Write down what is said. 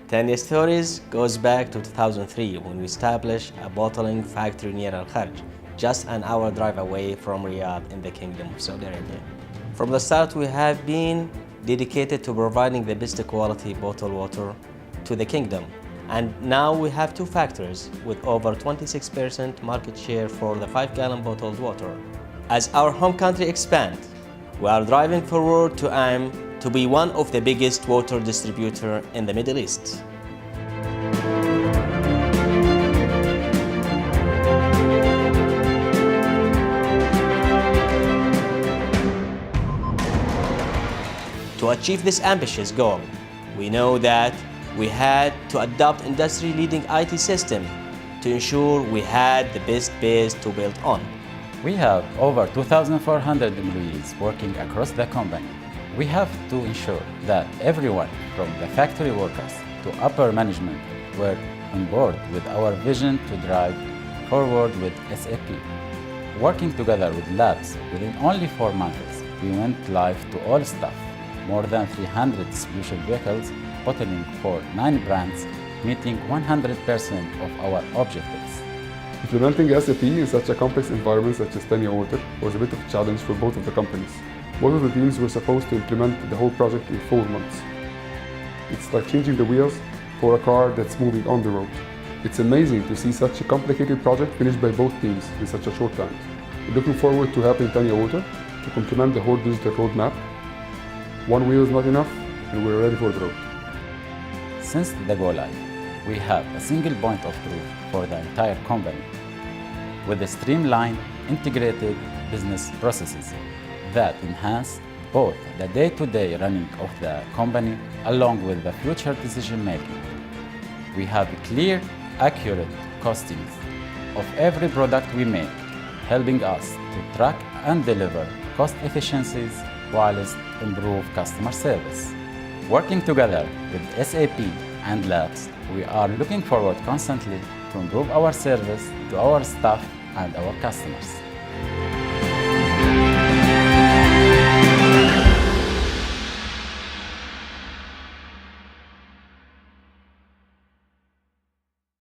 Tania's stories goes back to 2003 when we established a bottling factory near Al-Kharj, just an hour drive away from Riyadh in the Kingdom of Saudi Arabia. From the start, we have been dedicated to providing the best quality bottled water to the Kingdom. And now we have 2 factories with over 26% market share for the 5-gallon bottled water. As our home country expands, we are driving forward to aim to be one of the biggest water distributor in the Middle East. To achieve this ambitious goal, we know that we had to adopt industry-leading IT system to ensure we had the best base to build on. We have over 2,400 employees working across the company. We have to ensure that everyone, from the factory workers to upper management, were on board with our vision to drive forward with SAP. Working together with labs, within only 4 months, we went live to all staff. More than 300 distribution vehicles, bottling for 9 brands, meeting 100% of our objectives. Implementing SAP in such a complex environment such as Tania Water was a bit of a challenge for both of the companies. Both of the teams were supposed to implement the whole project in 4 months. It's like changing the wheels for a car that's moving on the road. It's amazing to see such a complicated project finished by both teams in such a short time. We're looking forward to helping Tania Water to complement the whole digital roadmap. One wheel is not enough, and we're ready for the road. Since the go-live, we have a single point of truth for the entire company, with a streamlined, integrated business processes that enhance both the day-to-day running of the company along with the future decision-making. We have clear, accurate costings of every product we make, helping us to track and deliver cost efficiencies whilst improve customer service. Working together with SAP and labs, we are looking forward constantly to improve our service to our staff and our customers.